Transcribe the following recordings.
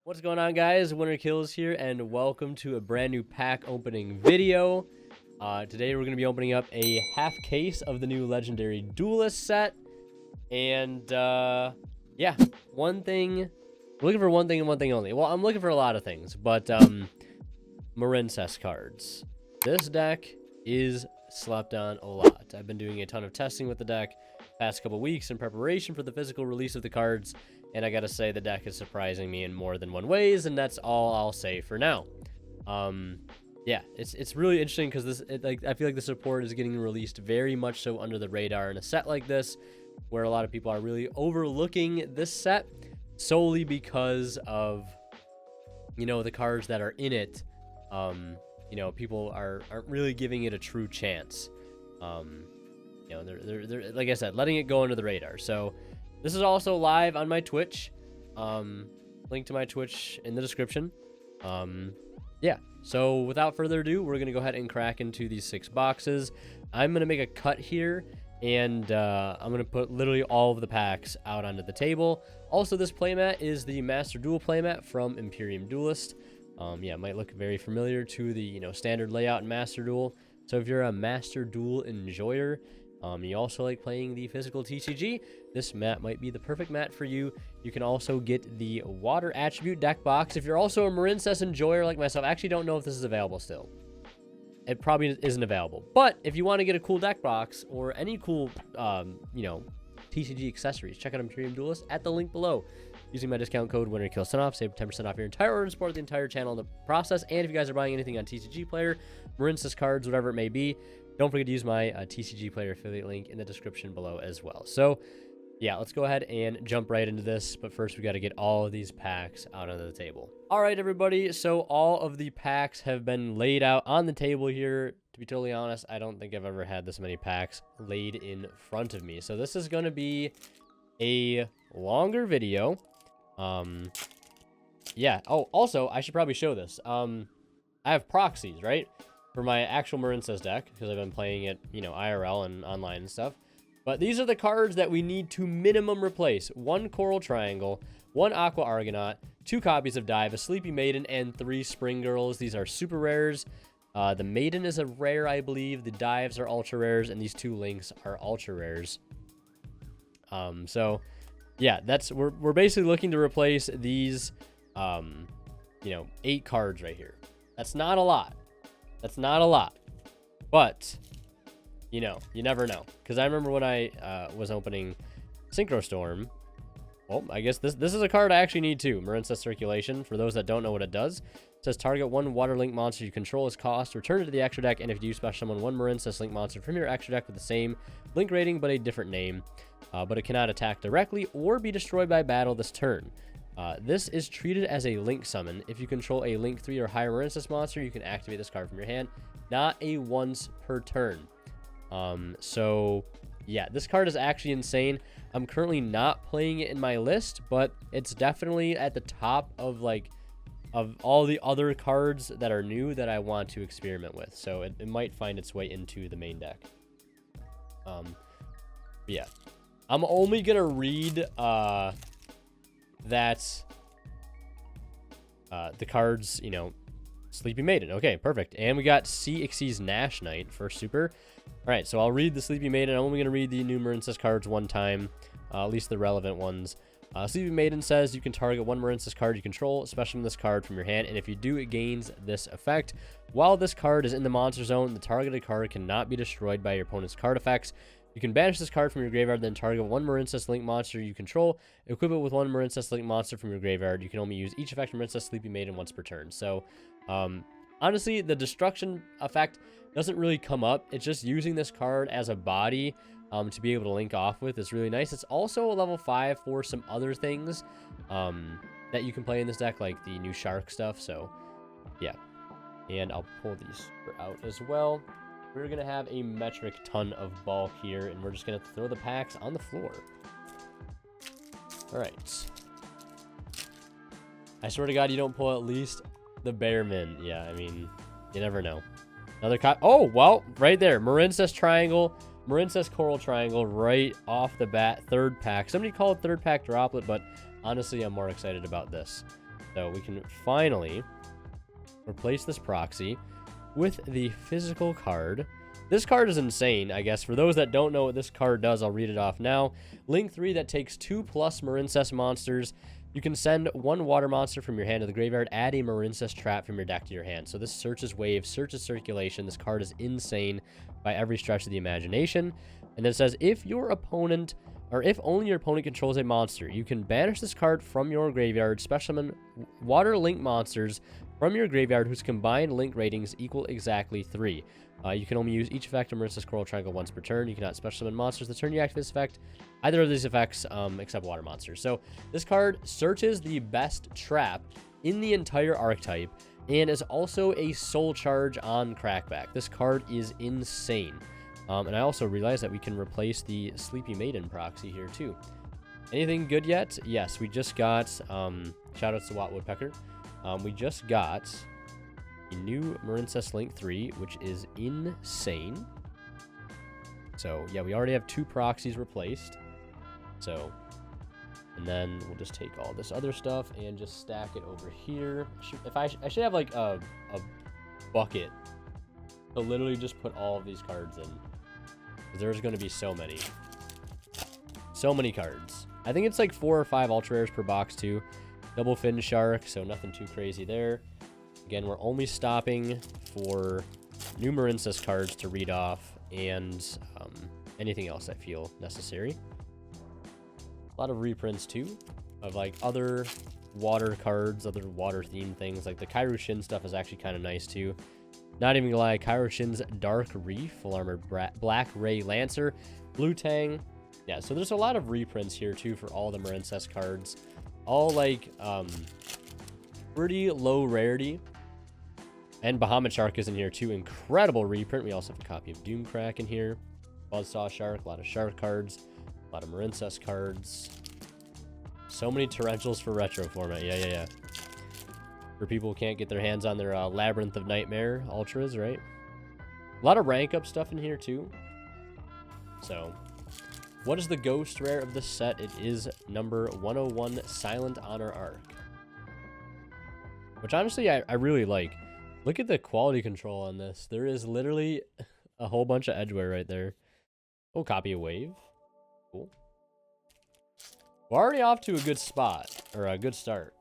What's going on, guys? Winner Kills here, and welcome to a brand new pack opening video. Today we're going to be opening up a half case of the new legendary Duelist set. And yeah, one thing, we're looking for one thing and one thing only. Well, I'm looking for a lot of things, but Marincess cards. This deck is slept on a lot. I've been doing a ton of testing with the deck past couple weeks in preparation for the physical release of the cards, and I gotta say the deck is surprising me in more than one ways, and that's all I'll say for now. Yeah, it's really interesting because I feel like the support is getting released very much so under the radar in a set like this, where a lot of people are really overlooking this set solely because of, you know, the cards that are in it. You know, people aren't really giving it a true chance. You know, they're like I said, letting it go under the radar. So this is also live on my Twitch. Link to my Twitch in the description. Yeah, so without further ado, we're gonna go ahead and crack into these 6 boxes. I'm gonna make a cut here, and I'm gonna put literally all of the packs out onto the table. Also, this playmat is the Master Duel playmat from Imperium Duelist. Yeah, it might look very familiar to the, you know, standard layout in Master Duel. So if you're a Master Duel enjoyer, you also like playing the physical TCG, this mat might be the perfect mat for you. You can also get the water attribute deck box. If you're also a Marincess enjoyer like myself, I actually don't know if this is available still. It probably isn't available. But if you want to get a cool deck box or any cool, you know, TCG accessories, check out Imperium Duelist at the link below. Using my discount code WinnerKills10off, save 10% off your entire order and support the entire channel in the process. And if you guys are buying anything on TCG Player, Marincess cards, whatever it may be, don't forget to use my TCG Player affiliate link in the description below as well. So, yeah, let's go ahead and jump right into this. But first, we got to get all of these packs out onto the table. All right, everybody. So all of the packs have been laid out on the table here. To be totally honest, I don't think I've ever had this many packs laid in front of me. So this is going to be a longer video. Yeah. Oh, also, I should probably show this. I have proxies, right, for my actual Marincess deck, because I've been playing it, you know, IRL and online and stuff. But these are the cards that we need to minimum replace: 1 Coral Triangle, 1 Aqua Argonaut, 2 copies of Dive, a Sleepy Maiden, and 3 Spring Girls. These are super rares. The Maiden is a rare, I believe. The Dives are ultra rares, and these 2 Links are ultra rares. So yeah, we're basically looking to replace these, you know, 8 cards right here. That's not a lot. That's not a lot, but, you know, you never know. Because I remember when I was opening Synchro Storm. Well, I guess this is a card I actually need too. Marincess Circulation. For those that don't know what it does, it says target 1 Water Link monster you control as cost, return it to the extra deck, and if you do special summon 1 Marincess Link monster from your extra deck with the same Link rating but a different name. But it cannot attack directly or be destroyed by battle this turn. This is treated as a Link summon. If you control a Link 3 or higher Marincess monster, you can activate this card from your hand. Not a once per turn. So yeah, this card is actually insane. I'm currently not playing it in my list, but it's definitely at the top of of all the other cards that are new that I want to experiment with. So it might find its way into the main deck. Yeah, I'm only gonna read that the cards, you know, Sleepy Maiden. Okay, perfect. And we got CXC's Nash Knight for super. All right, so I'll read the Sleepy Maiden. I'm only going to read the new Marincess cards one time, at least the relevant ones. Sleepy Maiden says you can target 1 Marincess card you control, special summon this card from your hand, and if you do, it gains this effect. While this card is in the monster zone, the targeted card cannot be destroyed by your opponent's card effects. You can banish this card from your graveyard, then target 1 Marincess Link monster you control. Equip it with 1 Marincess Link monster from your graveyard. You can only use each effect from Marincess Sleepy Maiden once per turn. So, honestly, the destruction effect doesn't really come up. It's just using this card as a body to be able to link off with is really nice. It's also a level 5 for some other things that you can play in this deck, like the new Shark stuff. So, yeah. And I'll pull these out as well. We're going to have a metric ton of bulk here, and we're just going to throw the packs on the floor. All right. I swear to God, you don't pull at least the Bearman. Yeah, I mean, you never know. Another oh, well, right there. Marincess Triangle, Marincess Coral Triangle right off the bat. 3rd pack. Somebody called it 3rd pack Droplet, but honestly, I'm more excited about this. So we can finally replace this proxy with the physical card. This card is insane, I guess. For those that don't know what this card does, I'll read it off now. Link 3 that takes 2+ Marincess monsters. You can send 1 water monster from your hand to the graveyard, add a Marincess trap from your deck to your hand. So this searches waves, searches circulation. This card is insane by every stretch of the imagination. And then it says, if your opponent, or if only your opponent controls a monster, you can banish this card from your graveyard, special summon water link monsters from your graveyard whose combined link ratings equal exactly 3. You can only use each effect of Marincess Coral Triangle once per turn. You cannot special summon monsters the turn you activate this effect. Either of these effects, except water monsters. So this card searches the best trap in the entire archetype and is also a soul charge on crackback. This card is insane. And I also realized that we can replace the Sleepy Maiden proxy here too. Anything good yet? Yes, we just got, shoutouts to Watt Woodpecker. We just got a new Marincess Link 3, which is insane. So, yeah, we already have 2 proxies replaced. So, and then we'll just take all this other stuff and just stack it over here. I should have, like, a bucket to literally just put all of these cards in. There's going to be so many. So many cards. I think it's like 4 or 5 ultra rares per box, too. Double fin shark, so nothing too crazy there. Again, we're only stopping for new Marincess cards to read off and anything else I feel necessary. A lot of reprints, too, of like other water cards, other water themed things. Like the Kairu Shin stuff is actually kind of nice, too. Not even gonna lie, Kairu Shin's Dark Reef, Full Armored Black Ray Lancer, Blue Tang. Yeah, so there's a lot of reprints here, too, for all the Marincess cards. All, like, pretty low rarity. And Bahamut Shark is in here, too. Incredible reprint. We also have a copy of Doomcrack in here. Buzzsaw Shark, a lot of Shark cards. A lot of Marincess cards. So many Torrentials for retro format. Yeah. For people who can't get their hands on their Labyrinth of Nightmare Ultras, right? A lot of rank up stuff in here, too. So, what is the ghost rare of this set? It is number 101, Silent Honor Arc. Which, honestly, I really like. Look at the quality control on this. There is literally a whole bunch of edgeware right there. Oh, copy of Wave. Cool. We're already off to a good spot, or a good start.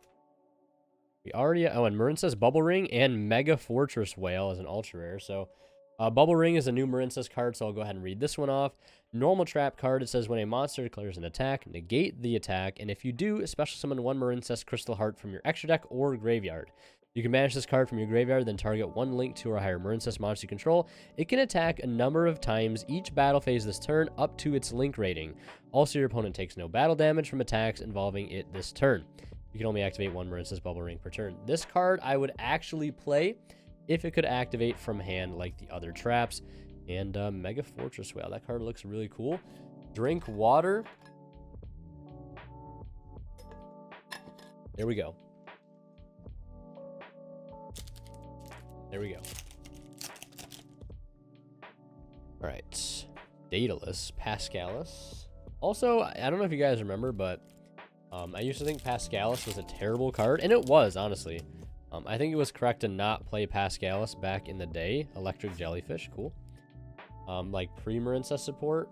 We already, oh, and Marincess Bubble Ring and Mega Fortress Whale is an ultra rare. So, Bubble Ring is a new Marincess card, so I'll go ahead and read this one off. Normal trap card, it says when a monster declares an attack, negate the attack, and if you do, special summon 1 Marincess Crystal Heart from your extra deck or graveyard. You can banish this card from your graveyard, then target 1 link 2 or higher Marincess monster you control. It can attack a number of times each battle phase this turn up to its link rating. Also, your opponent takes no battle damage from attacks involving it this turn. You can only activate 1 Marincess Bubble Ring per turn. This card I would actually play if it could activate from hand like the other traps. And Mega Fortress Whale, that card looks really cool. Drink water. There we go. There we go. All right. Daedalus, Pascalis. Also, I don't know if you guys remember, but I used to think Pascalis was a terrible card, and it was, honestly. I think it was correct to not play Pascalis back in the day. Electric Jellyfish, cool. Like pre-Marincess support.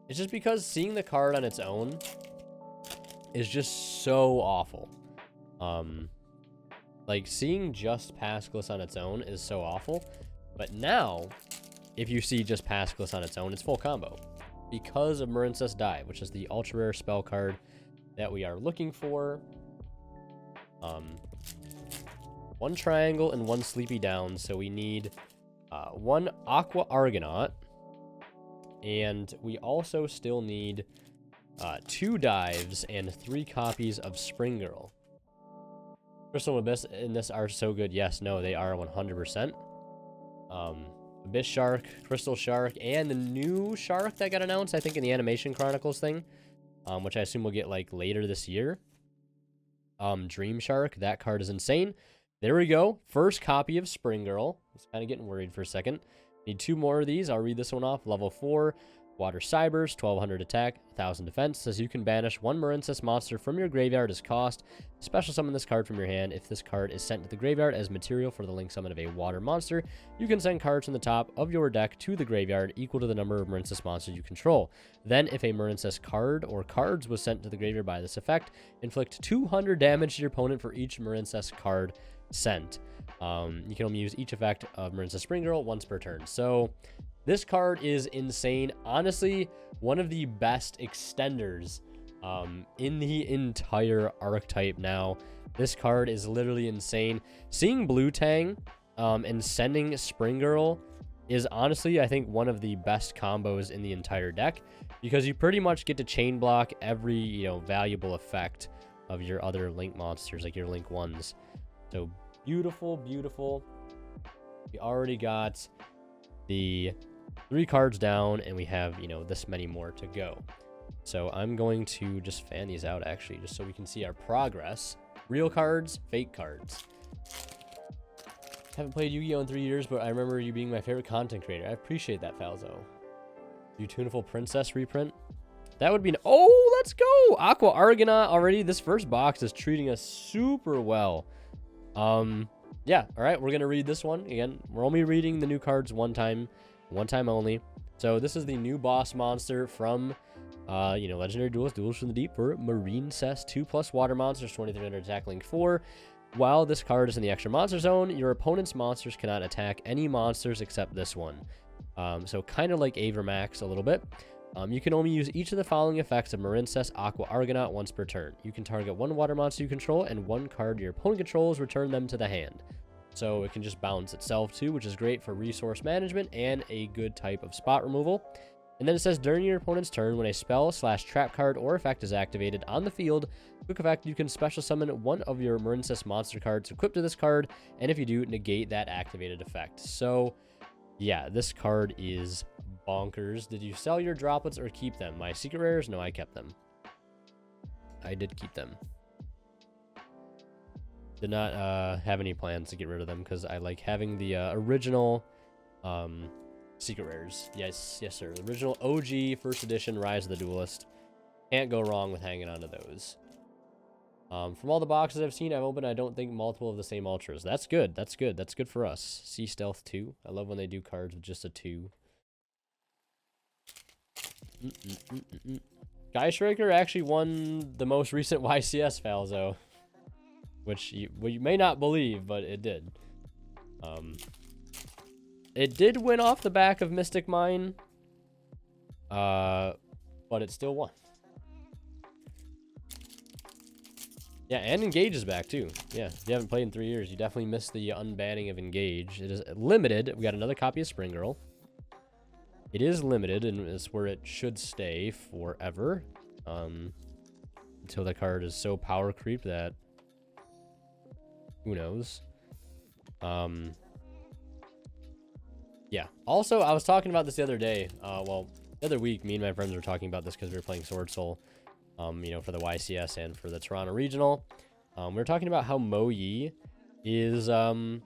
It's just because seeing the card on its own is just so awful. Like, seeing just Pascalis on its own is so awful. But now, if you see just Pascalis on its own, it's full combo. Because of Marincess Dive, which is the ultra rare spell card that we are looking for. 1 Triangle and 1 Sleepy Down. So we need 1 Aqua Argonaut. And we also still need 2 Dives and 3 copies of Spring Girl. Crystal and Abyss in this are so good. Yes, no, they are 100%. Abyss Shark, Crystal Shark, and the new Shark that got announced, I think, in the Animation Chronicles thing, which I assume we'll get, like, later this year. Dream Shark, that card is insane. There we go. First copy of Spring Girl. I was kind of getting worried for a second. Need 2 more of these. I'll read this one off. Level 4. Water Cybers, 1200 attack, 1000 defense. Says you can banish one Marincess monster from your graveyard as cost. Special summon this card from your hand. If this card is sent to the graveyard as material for the link summon of a water monster, you can send cards from the top of your deck to the graveyard equal to the number of Marincess monsters you control. Then, if a Marincess card or cards was sent to the graveyard by this effect, inflict 200 damage to your opponent for each Marincess card sent. You can only use each effect of Marincess Spring Girl once per turn. So this card is insane. Honestly, one of the best extenders in the entire archetype now. This card is literally insane. Seeing Blue Tang and sending Spring Girl is honestly, I think, one of the best combos in the entire deck, because you pretty much get to chain block every, valuable effect of your other Link monsters, like your Link ones. So beautiful, beautiful. We already got the 3 cards down, and we have, this many more to go. So I'm going to just fan these out, actually, just so we can see our progress. Real cards, fake cards. Haven't played Yu-Gi-Oh! In 3 years, but I remember you being my favorite content creator. I appreciate that, Falzo. You Tuneful Princess reprint? That would be oh, let's go! Aqua Argonaut already. This first box is treating us super well. Yeah, all right, we're going to read this one. Again, we're only reading the new cards one time only. So this is the new boss monster from, Legendary Duelist, Duels from the Deep for Marincess 2+ water monsters, 2300 attack, link 4. While this card is in the extra monster zone, your opponent's monsters cannot attack any monsters except this one. So kind of like Avermax a little bit. You can only use each of the following effects of Marincess Aqua Argonaut once per turn. You can target one water monster you control and one card your opponent controls, return them to the hand. So it can just bounce itself too, which is great for resource management and a good type of spot removal. And then it says, during your opponent's turn, when a spell/trap card or effect is activated on the field, quick effect, you can special summon one of your Marincess monster cards equipped to this card, and if you do, negate that activated effect. So yeah, this card is bonkers. Did you sell your droplets or keep them? My secret rares? No, I kept them. I did keep them. Did not have any plans to get rid of them because I like having the original secret rares. Yes, sir. The original OG first edition Rise of the Duelist. Can't go wrong with hanging on to those. From all the boxes I've seen, I've opened, I don't think multiple of the same ultras. That's good. That's good. That's good for us. Sea Stealth 2. I love when they do cards with just a 2. Guy Striker actually won the most recent YCS, Falzo. Which you may not believe, but it did. It did win off the back of Mystic Mine. But it still won. Yeah, and Engage is back too. Yeah, if you haven't played in 3 years, you definitely missed the unbanning of Engage. It is limited. We got another copy of Spring Girl. It is limited, and it's where it should stay forever. Until the card is so power creep that who knows. Yeah. Also, I was talking about this the other day. Well, the other week, me and my friends were talking about this because we were playing Sword Soul. For the YCS and for the Toronto Regional. We were talking about how Mo Yi is kind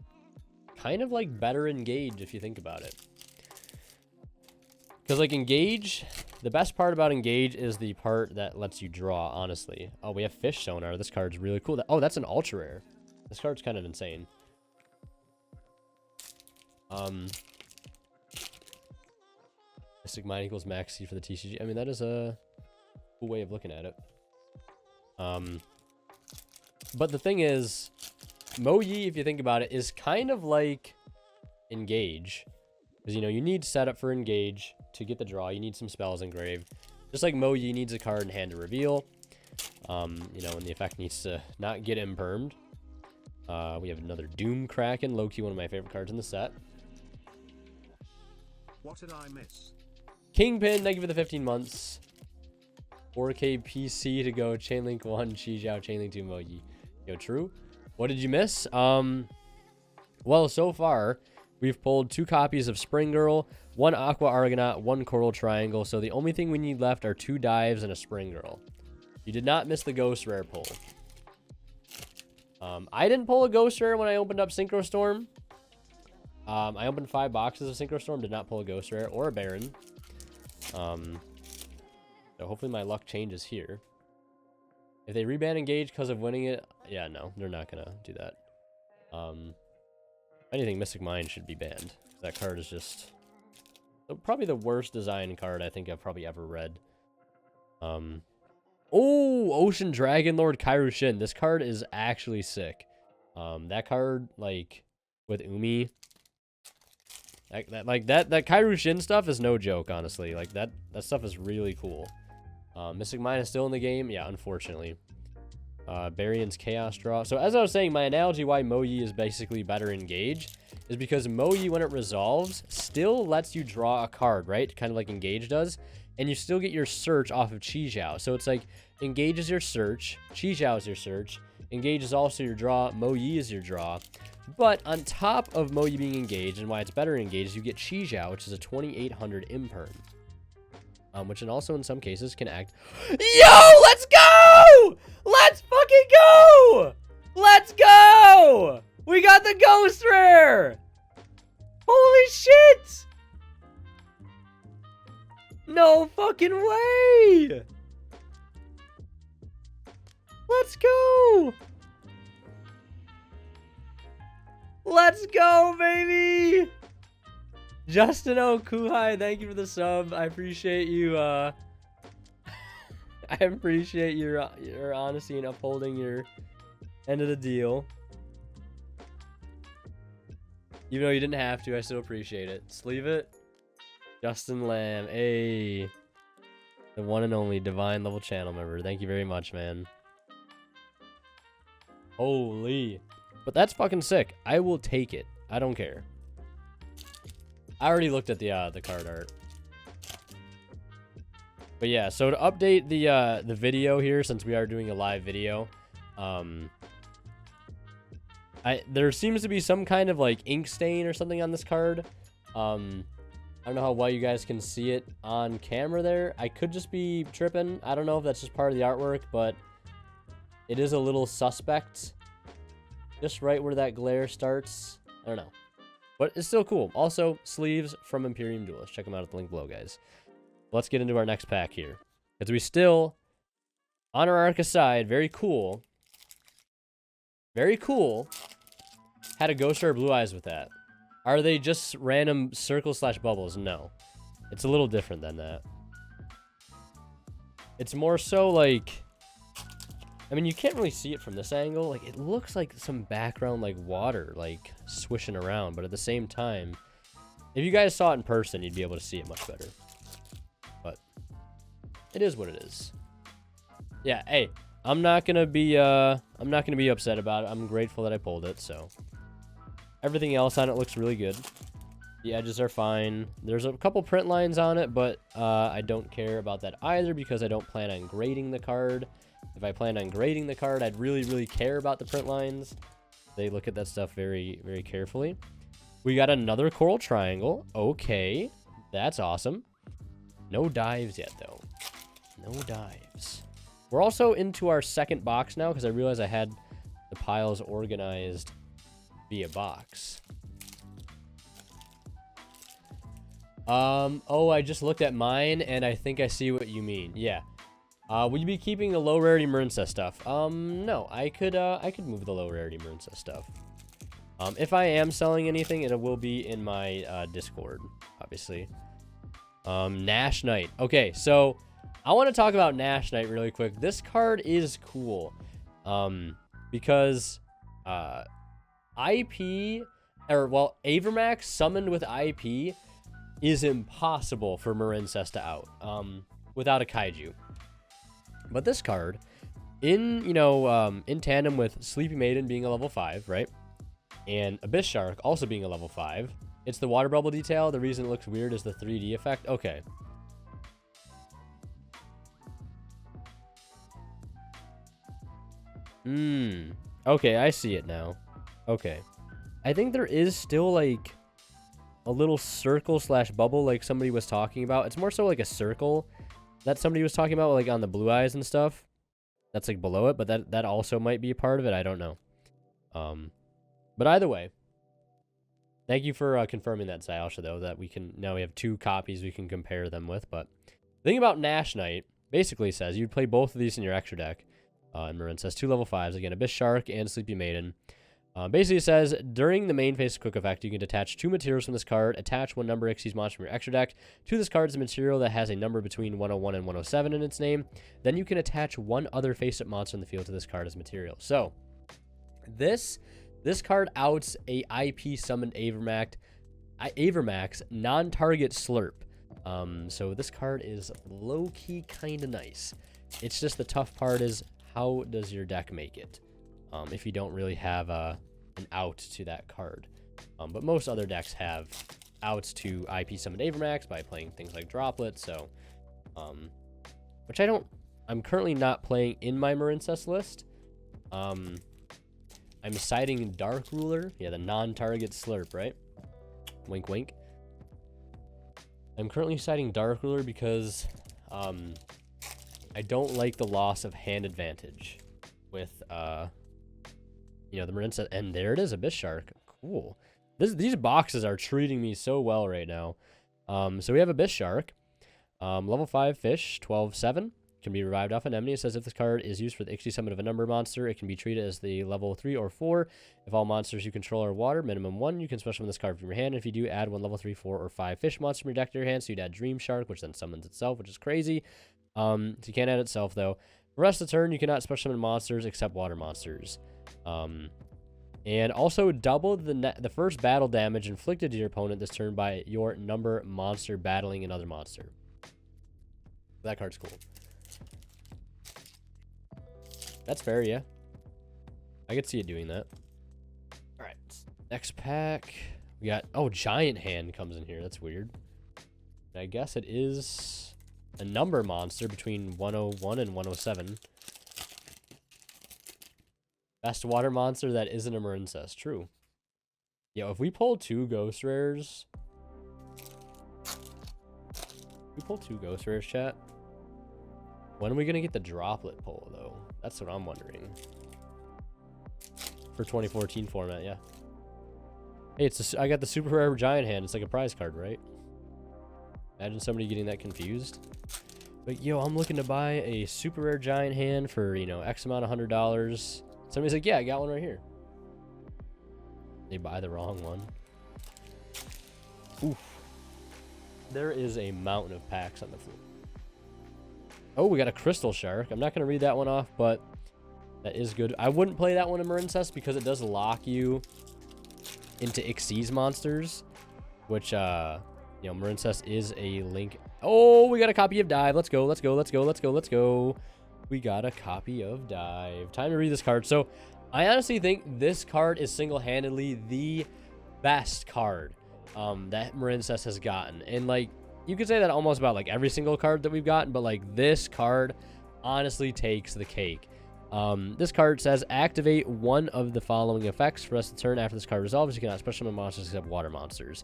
of like better Engage if you think about it. Because like Engage, the best part about Engage is the part that lets you draw, honestly. Oh, we have Fish Sonar. This card's really cool. Oh, that's an ultra rare. This card's kind of insane. Mystic Mine equals max C for the TCG. I mean, that is a cool way of looking at it. But the thing is, Mo Yi, if you think about it, is kind of like Engage. Because, you need setup for Engage to get the draw. You need some spells engraved. Just like Mo Yi needs a card in hand to reveal. And the effect needs to not get impermed. We have another Doom Kraken, low-key one of my favorite cards in the set. What did I miss? Kingpin, thank you for the 15 months. 4K PC to go, Chainlink 1, Chi Zhao, Chainlink 2, Mo Yi. Yo, true. What did you miss? Well, so far, we've pulled 2 copies of Spring Girl, 1 Aqua Argonaut, 1 Coral Triangle, so the only thing we need left are 2 Dives and a Spring Girl. You did not miss the Ghost Rare pull. I didn't pull a Ghost Rare when I opened up Synchro Storm. I opened 5 boxes of Synchro Storm, did not pull a Ghost Rare or a Baron. So hopefully my luck changes here. If they reban engage because of winning it, yeah, no, they're not gonna do that. Anything Mystic Mind should be banned. That card is just probably the worst design card I think I've probably ever read. Oh, Ocean Dragon Lord Kairyu-Shin. This card is actually sick. That card, like, with Umi, that Kairyu-Shin stuff is no joke, honestly. Like, that stuff is really cool. Mystic Mind is still in the game? Yeah, unfortunately. Barion's Chaos Draw. So, as I was saying, my analogy why Moyi is basically better Engage is because Moyi, when it resolves, still lets you draw a card, right? Kind of like Engage does. And you still get your search off of Chi-Jiao. So it's like, Engage is your search, Chi-Jiao is your search, Engage is also your draw, Moyi is your draw. But on top of Moyi being engaged, and why it's better engaged, you get Chi-Jiao, which is a 2800 imperm. Which also in some cases can act. Yo, let's go! Let's fucking go! Let's go! We got the ghost rare! Holy shit! No fucking way! Let's go! Let's go, baby! Justin Okuhai, thank you for the sub. I appreciate you, I appreciate your honesty in upholding your end of the deal. Even though you didn't have to, I still appreciate it. Sleeve it. Justin Lamb, hey. The one and only Divine level channel member. Thank you very much, man. Holy. But that's fucking sick. I will take it. I don't care. I already looked at the card art. But yeah, so to update the video here, since we are doing a live video, there seems to be some kind of like ink stain or something on this card. I don't know how well you guys can see it on camera there. I could just be tripping. I don't know if that's just part of the artwork, but it is a little suspect. Just right where that glare starts. I don't know. But it's still cool. Also, sleeves from Imperium Duelist. Check them out at the link below, guys. Let's get into our next pack here. Because we still, on our Arca side, very cool. Very cool. Had a Ghost Rare Blue Eyes with that. Are they just random circle/bubbles? No. It's a little different than that. It's more so like, I mean, you can't really see it from this angle. Like, it looks like some background, like, water, like, swishing around. But at the same time, if you guys saw it in person, you'd be able to see it much better. But it is what it is. Yeah, hey, I'm not gonna be upset about it. I'm grateful that I pulled it, so. Everything else on it looks really good. The edges are fine. There's a couple print lines on it, but I don't care about that either because I don't plan on grading the card. If I planned on grading the card, I'd really care about the print lines. They look at that stuff very, very carefully. We got another coral triangle. Okay, that's awesome. No dives yet, though. No dives. We're also into our second box now because I realized I had the piles organized via box. Oh, I just looked at mine and I think I see what you mean. Yeah. Will you be keeping the low rarity Marincess stuff? No, I could move the low rarity Marincess stuff. If I am selling anything, it will be in my Discord, obviously. Nash Knight. Okay, so I want to talk about Nash Knight really quick. This card is cool. Because IP, or well, Avermax summoned with IP is impossible for Marincess to out without a Kaiju. But this card, in tandem with Sleepy Maiden being a level 5, right? And Abyss Shark also being a level 5. It's the water bubble detail. The reason it looks weird is the 3D effect. Okay. Okay, I see it now. Okay. I think there is still like a little circle/bubble like somebody was talking about. It's more so like a circle that somebody was talking about, like on the blue eyes and stuff. That's like below it, but that also might be a part of it. I don't know. But either way, Thank you for confirming that, Zyalsha, though, that we can now we have 2 copies we can compare them with. But the thing about Nash Knight basically says you'd play both of these in your extra deck. And Marin says 2 level 5s, again, Abyss Shark and Sleepy Maiden. Basically it says, during the main phase of Quick Effect, you can detach 2 materials from this card, attach 1 number Xyz monster from your extra deck to this card's material that has a number between 101 and 107 in its name. Then you can attach 1 other face-up monster in the field to this card as material. So, this card outs a IP summoned Avermax non-target Slurp. So this card is low-key kind of nice. It's just the tough part is, how does your deck make it? If you don't really have an out to that card. But most other decks have outs to IP summon Avermax by playing things like Droplet, so which I'm currently not playing in my Marincess list. I'm citing Dark Ruler, the non-target Slurp, right? Wink wink. I'm currently citing Dark Ruler because I don't like the loss of hand advantage with the Marincess, and there it is, Abyss Shark. Cool. These boxes are treating me so well right now. So we have Abyss Shark, level 5 fish, 12/7, can be revived off an enemy. It says if this card is used for the XD summon of a number monster, it can be treated as the level 3 or 4. If all monsters you control are water, minimum 1, you can special summon this card from your hand. If you do, add 1 level 3, 4, or 5 fish monster from your deck to your hand. So you'd add Dream Shark, which then summons itself, which is crazy. So you can't add itself though. The rest of the turn, you cannot special summon monsters except water monsters. And also double the first battle damage inflicted to your opponent this turn by your number monster battling another monster. That card's cool. That's fair, yeah. I could see it doing that. All right, next pack. We got, oh, Giant Hand comes in here. That's weird. I guess it is a number monster between 101 and 107. Best water monster that isn't a Marincess. True. Yo, if we pull 2 ghost rares... chat. When are we going to get the droplet pull, though? That's what I'm wondering. For 2014 format, yeah. Hey, I got the super rare Giant Hand. It's like a prize card, right? Imagine somebody getting that confused. But, yo, I'm looking to buy a super rare Giant Hand for, X amount of $100. Somebody's like, yeah, I got one right here. They buy the wrong one. Oof. There is a mountain of packs on the floor. Oh, we got a Crystal Shark. I'm not going to read that one off, but that is good. I wouldn't play that one in Marincess because it does lock you into Xyz monsters, which, Marincess is a link. Oh, we got a copy of Dive. Let's go, let's go, let's go, let's go, let's go. We got a copy of Dive. Time to read this card. So, I honestly think this card is single-handedly the best card that Marincess has gotten. And, you could say that almost about, every single card that we've gotten, but, this card honestly takes the cake. This card says, activate 1 of the following effects. For the rest of the turn after this card resolves, you cannot special summon monsters except water monsters.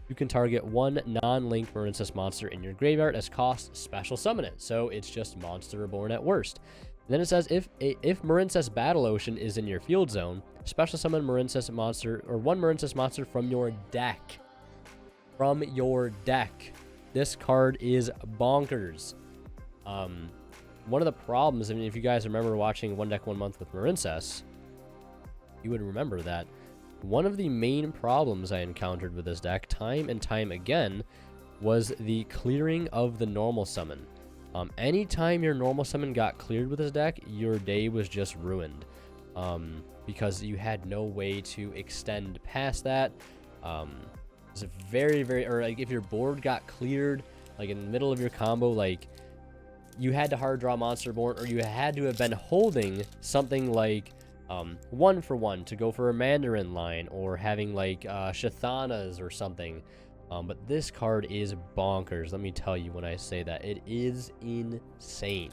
You can target 1 non-link Marincess monster in your graveyard as cost, special summon it. So it's just Monster Reborn at worst. Then it says, if Marincess Battle Ocean is in your field zone, special summon Marincess monster or 1 Marincess monster from your deck. From your deck. This card is bonkers. One of the problems, if you guys remember watching One Deck 1 Month with Marincess, you would remember that one of the main problems I encountered with this deck time and time again was the clearing of the normal summon. Anytime your normal summon got cleared with this deck, your day was just ruined. Because you had no way to extend past that. It's very, or if your board got cleared, in the middle of your combo, you had to hard draw Monster Reborn, or you had to have been holding something like 1 for 1 to go for a Mandarin line, or having Shathanas or something. But this card is bonkers. Let me tell you when I say that. It is insane.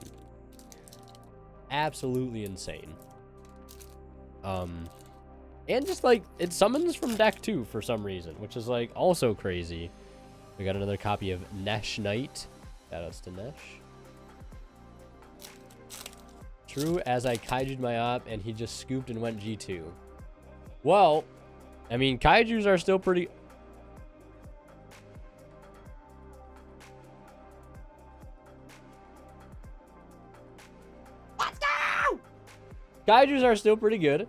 Absolutely insane. And just it summons from deck too for some reason, which is also crazy. We got another copy of Nesh Knight. Shoutouts to Nesh. True as I kaiju'd my op and he just scooped and went G2. Well, I mean, kaijus are still pretty... Kaijus are still pretty good.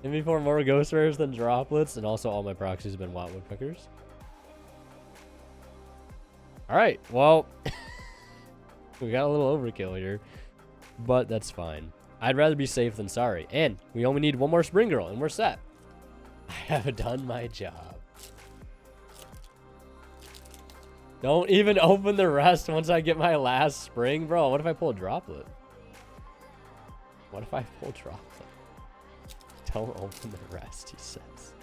And before more ghost rares than droplets, and also all my proxies have been Watt Woodpeckers. Alright, well, we got a little overkill here, but that's fine. I'd rather be safe than sorry. And we only need one more Spring Girl, and we're set. I have done my job. Don't even open the rest once I get my last spring, bro. What if I pull a droplet? What if I pull droplet? Don't open the rest, he says.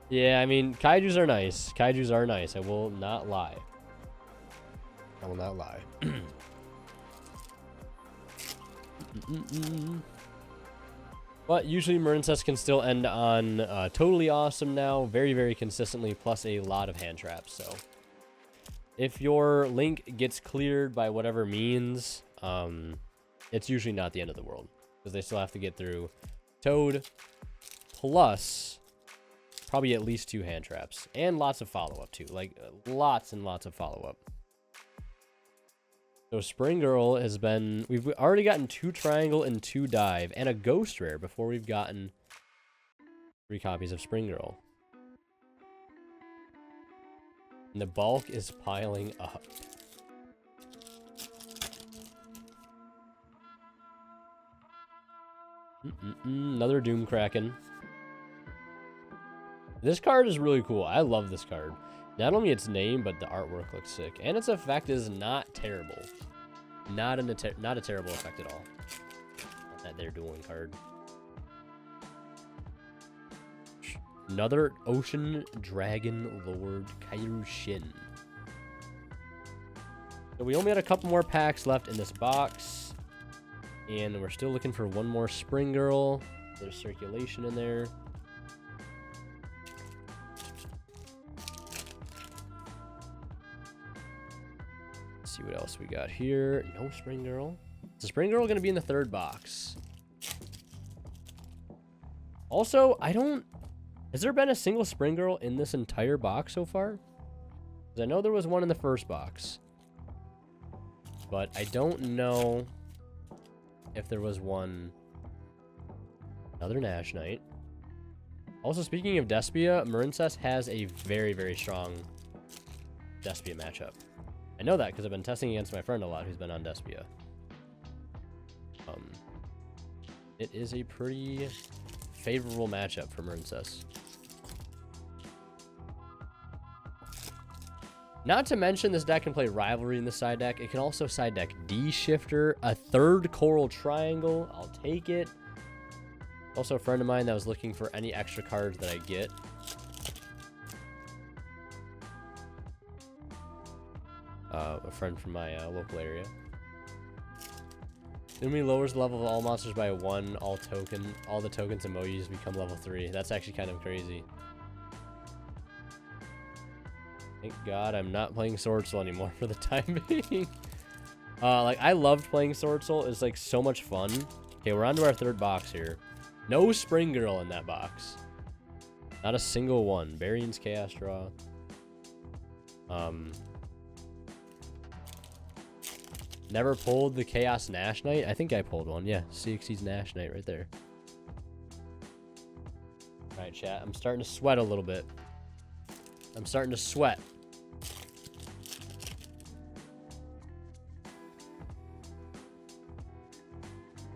Yeah, I mean, kaijus are nice. Kaijus are nice. I will not lie. I will not lie. But usually Marincess can still end on totally awesome now. Very, very consistently, plus a lot of hand traps. So if your link gets cleared by whatever means, it's usually not the end of the world. Because they still have to get through Toad, plus probably at least 2 hand traps. And lots of follow-up too. Like, lots and lots of follow-up. So Spring Girl has been... We've already gotten 2 triangle and 2 dive. And a ghost rare before we've gotten 3 copies of Spring Girl. And the bulk is piling up. Another Doom Kraken. This card is really cool. I love this card. Not only its name, but the artwork looks sick. And its effect is not terrible. Not a terrible effect at all. That there dueling card. Another Ocean Dragon Lord Kairyu-Shin. So we only had a couple more packs left in this box. And we're still looking for one more Spring Girl. There's circulation in there. Let's see what else we got here. No Spring Girl. Is the Spring Girl going to be in the 3rd box? Also, has there been a single Spring Girl in this entire box so far? Because I know there was one in the 1st box. But I don't know if there was one. Another Nash Knight. Also, speaking of Despia, Marincess has a very, very strong Despia matchup. I know that because I've been testing against my friend a lot who's been on Despia. It is a pretty favorable matchup for Marincess. Not to mention, this deck can play Rivalry in the side deck. It can also side deck D-Shifter, a 3rd Coral Triangle. I'll take it. Also, a friend of mine that was looking for any extra cards that I get. A friend from my local area. Enemy lowers the level of all monsters by 1. All the tokens emojis become level 3. That's actually kind of crazy. Thank God I'm not playing Sword Soul anymore for the time being. Like, I loved playing Sword Soul. It's like so much fun. Okay, we're on to our 3rd box here. No Spring Girl in that box. Not a single one. Barian's Chaos Draw. Never pulled the Chaos Nash Knight. I think I pulled one. Yeah, CXC's Nash Knight right there. Alright, chat. I'm starting to sweat a little bit. I'm starting to sweat.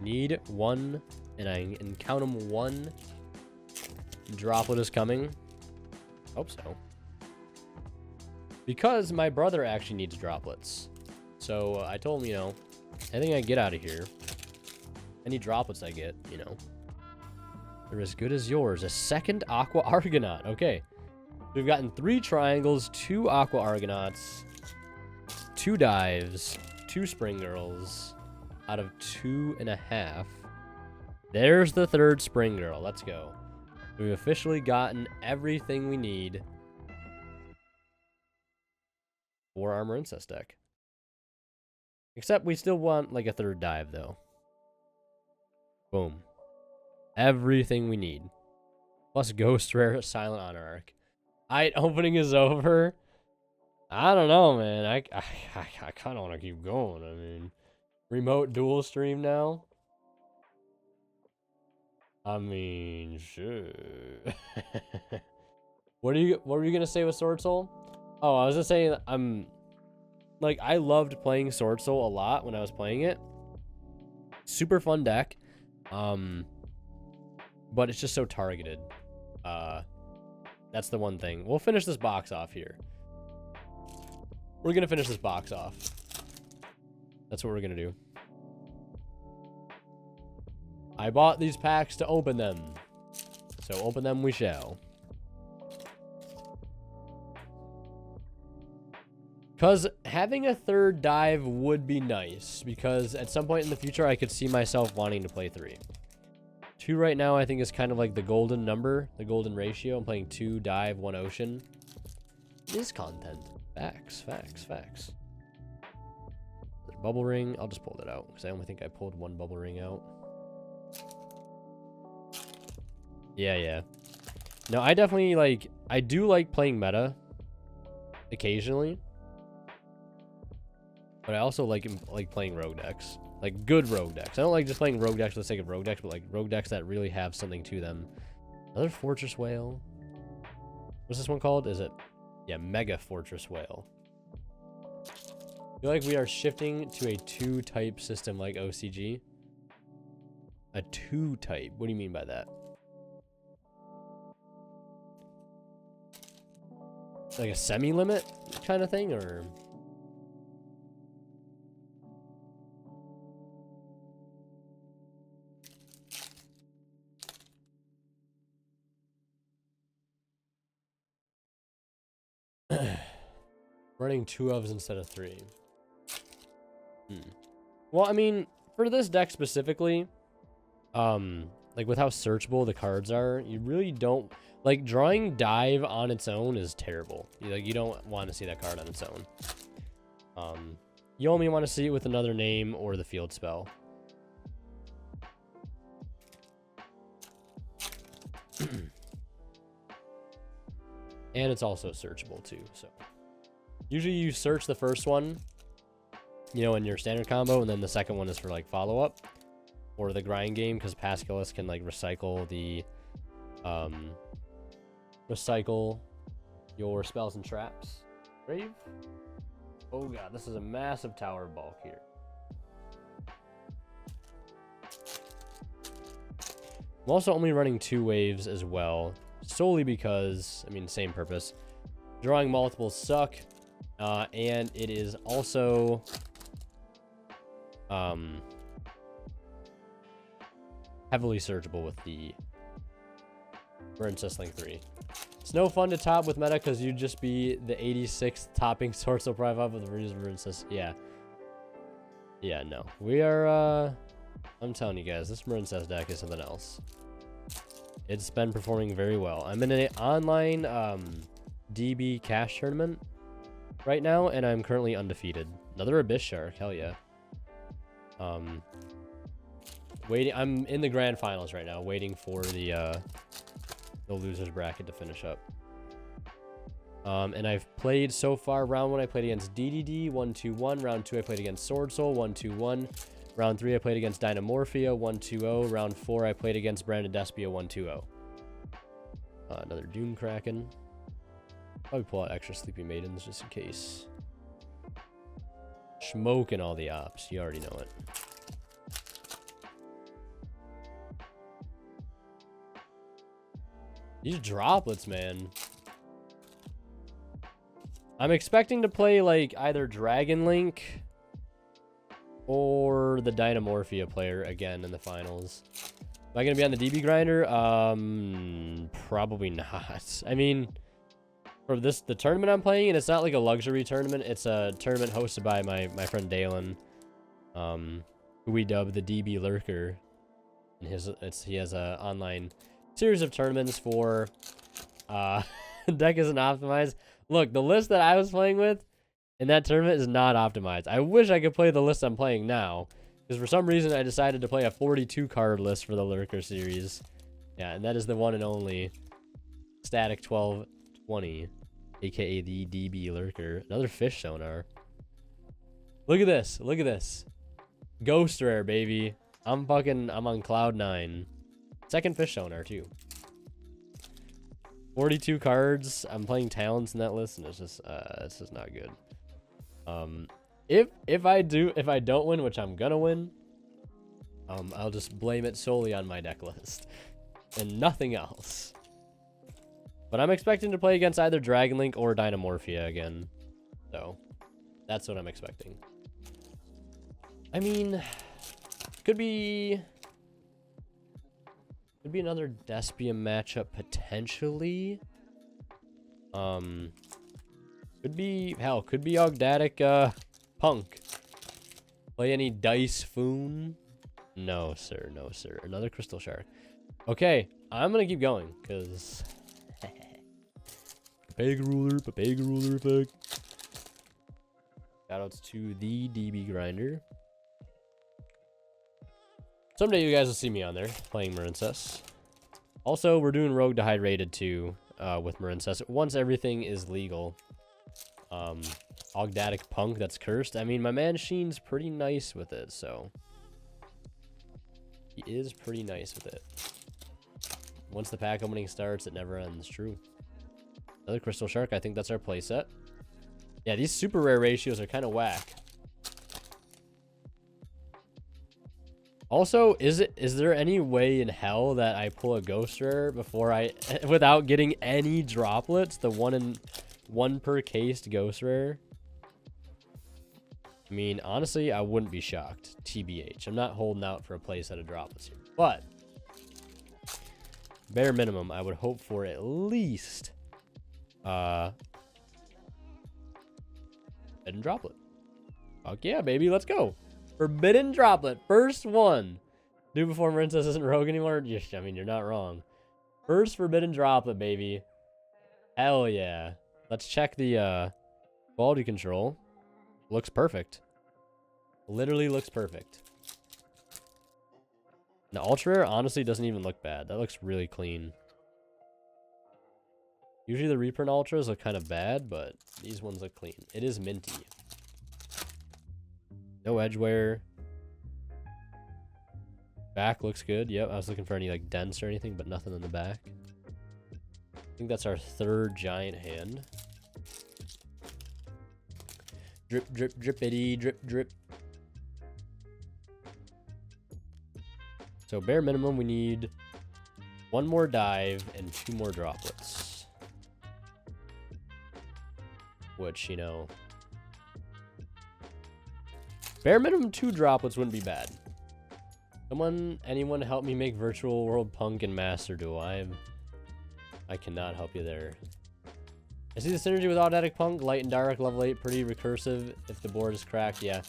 Need one, and count them, 1 droplet is coming. Hope so. Because my brother actually needs droplets. So I told him, you know, anything I get out of here, any droplets I get, you know, they're as good as yours. A 2nd Aqua Argonaut. Okay. We've gotten 3 triangles, 2 Aqua Argonauts, 2 dives, 2 Spring Girls out of 2.5. There's the 3rd Spring Girl. Let's go. We've officially gotten everything we need for our Marincess deck. Except we still want like a 3rd dive though. Boom. Everything we need. Plus Ghost Rare Silent Honor Arc. Alright, opening is over. I don't know, man. I kind of want to keep going. I mean, remote dual stream now. I mean, sure. What were you gonna say with Sword Soul? Oh, I was just saying like, I loved playing Sword Soul a lot when I was playing it. Super fun deck. But it's just so targeted. That's the one thing. We'll finish this box off here. We're gonna finish this box off. That's what we're gonna do. I bought these packs to open them. So open them we shall. Because having a third dive would be nice. Because at some point in the future, I could see myself wanting to play 3. 2 right now, I think, is kind of like the golden number. The golden ratio. I'm playing 2 dive, 1 ocean. It is content. Facts, facts, facts. Bubble ring. I'll just pull that out. Because I only think I pulled 1 bubble ring out. Yeah. No, I definitely like... I do like playing meta. Occasionally. But I also like playing rogue decks. Like, good rogue decks. I don't like just playing rogue decks for the sake of rogue decks, but like rogue decks that really have something to them. Another Fortress Whale. What's this one called? Is it... Yeah, Mega Fortress Whale. I feel like we are shifting to a 2-type system like OCG. A 2-type? What do you mean by that? Like a semi-limit kind of thing, or... Running 2 ofs instead of 3. Well, I mean, for this deck specifically, like with how searchable the cards are, you really don't... Like, drawing dive on its own is terrible. You don't want to see that card on its own. You only want to see it with another name or the field spell. And it's also searchable too, so... Usually you search the first one, you know, in your standard combo, and then the second one is for, like, follow-up. Or the grind game, because Pascalus can, like, recycle the... recycle your spells and traps. Grave? Oh god, this is a massive tower bulk here. I'm also only running 2 waves as well, solely because, I mean, same purpose. Drawing multiples suck, and it is also heavily searchable with the Princess Link 3. It's no fun to top with meta because you'd just be the 86th topping source of Prime up with the Princess. Yeah. Yeah, no. We are, I'm telling you guys, this Princess deck is something else. It's been performing very well. I'm in an online DB cash tournament right now, and I'm currently undefeated. Another Abyss Shark, hell yeah. Waiting. I'm in the grand finals right now, waiting for the losers bracket to finish up. And I've played so far. Round 1 I played against DDD 1-2-1. Round 2 I played against Sword Soul 1-2-1. Round 3 I played against Dynamorphia 1-2-0. Round 4 I played against Brandon Despia 1-2-0. Another Doom Kraken. Probably pull out extra Sleepy Maidens just in case. Smoking all the ops. You already know it. These droplets, man. I'm expecting to play, like, either Dragon Link or the Dynamorphia player again in the finals. Am I going to be on the DB grinder? Probably not. I mean, for the tournament I'm playing, and it's not like a luxury tournament. It's a tournament hosted by my friend Dalen, who we dub the DB Lurker. And he has a online series of tournaments for deck isn't optimized. Look, the list that I was playing with in that tournament is not optimized. I wish I could play the list I'm playing now, because for some reason I decided to play a 42 card list for the Lurker series. Yeah, and that is the one and only Static 1220. aka the DB Lurker. Another fish sonar. Look at this. Look at this. Ghost rare, baby. I'm on cloud 9. Second fish sonar, too. 42 cards. I'm playing talents in that list, and it's just not good. If I don't win, which I'm gonna win, I'll just blame it solely on my deck list and nothing else. But I'm expecting to play against either Dragon Link or Dynamorphia again, so that's what I'm expecting. I mean, could be another Despium matchup potentially. Could be Ogdatic Punk. Play any Dice Foon? No, sir. No, sir. Another Crystal Shark. Okay, I'm gonna keep going because Papega Ruler effect. Shoutouts to the DB Grinder. Someday you guys will see me on there playing Marincess. Also, we're doing Rogue Dehydrated too with Marincess once everything is legal. Ogdatic Punk that's cursed. I mean, my man Sheen's pretty nice with it, so he is pretty nice with it. Once the pack opening starts, it never ends. True. Another Crystal Shark. I think that's our playset. Yeah, these super rare ratios are kind of whack. Also, is there any way in hell that I pull a Ghost Rare without getting any droplets? The one per cased Ghost Rare? I mean, honestly, I wouldn't be shocked. TBH. I'm not holding out for a playset of droplets here. But bare minimum, I would hope for at least Forbidden Droplet. Fuck yeah, baby, let's go. Forbidden Droplet, first one. Do before Marincess isn't rogue anymore? Yes, I mean, you're not wrong. First Forbidden Droplet, baby. Hell yeah. Let's check the quality control. Looks perfect. Literally looks perfect. The Ultra Rare honestly doesn't even look bad. That looks really clean. Usually the reprint Ultras look kind of bad, but these ones look clean. It is minty. No edge wear. Back looks good. Yep, I was looking for any like dents or anything, but nothing in the back. I think that's our third giant hand. Drip, drip, drippity, drip, drip. So bare minimum, we need one more dive and 2 more droplets. Which, you know, bare minimum 2 droplets wouldn't be bad. Anyone help me make Virtual World Punk and Master Duel? I cannot help you there. I see the synergy with Audatic Punk, light and dark, level 8, pretty recursive if the board is cracked, yeah.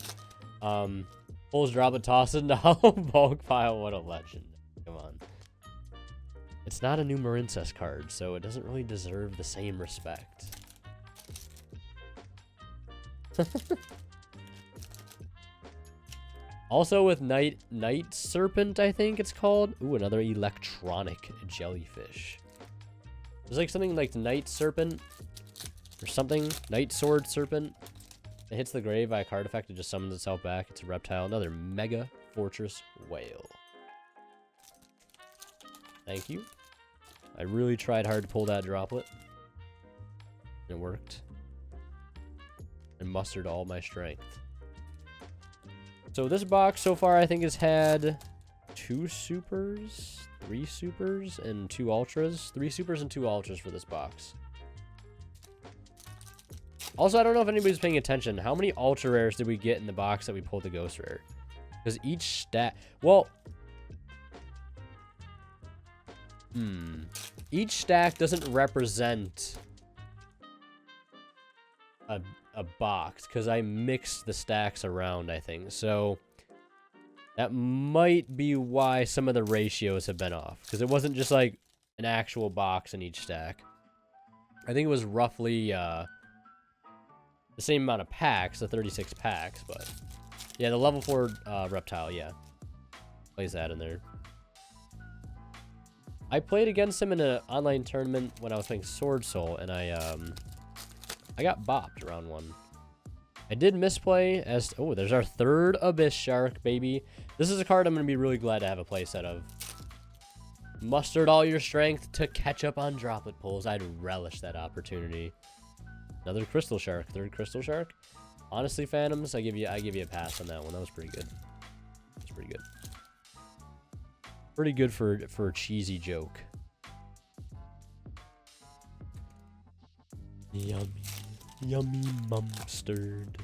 Pulls droplet, toss it into hollow bulk pile, what a legend. Come on. It's not a new Marincess card, so it doesn't really deserve the same respect. Also with Night Serpent, I think it's called. Ooh, another electronic jellyfish. There's like something like Night Serpent or something. Night Sword Serpent. It hits the grave by a card effect. It just summons itself back. It's a reptile. Another Mega Fortress Whale. Thank you. I really tried hard to pull that droplet. It worked. And mustered all my strength. So this box so far I think has had 2 supers, 3 supers, and 2 ultras. 3 supers and 2 ultras for this box. Also, I don't know if anybody's paying attention. How many ultra rares did we get in the box that we pulled the ghost rare? Because each stack... Well... Each stack doesn't represent a box, because I mixed the stacks around, I think. So that might be why some of the ratios have been off, because it wasn't just like an actual box in each stack. I think it was roughly the same amount of packs, the 36 packs, but yeah, the level 4 reptile, yeah, plays that in there. I played against him in an online tournament when I was playing Sword Soul, and I I got bopped round 1. I did misplay as... Oh, there's our 3rd Abyss Shark, baby. This is a card I'm going to be really glad to have a playset of. Mustered all your strength to catch up on droplet pulls. I'd relish that opportunity. Another Crystal Shark. 3rd Crystal Shark. Honestly, Phantoms, I give you a pass on that one. That was pretty good. That's pretty good. Pretty good for a cheesy joke. Yummy. Yummy mustard.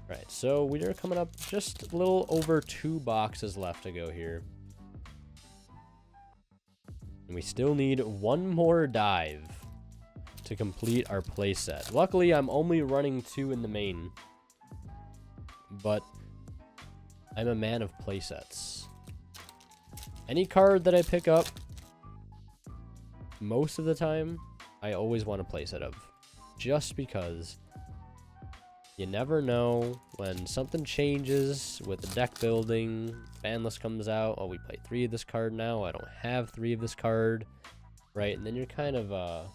Right, so we are coming up just a little over 2 boxes left to go here. And we still need 1 more dive to complete our playset. Luckily, I'm only running 2 in the main. But I'm a man of playsets. Any card that I pick up, most of the time, I always want a playset of. Just because you never know when something changes with the deck building, ban list comes out, oh, we play 3 of this card now, I don't have 3 of this card, right? And then you're kind of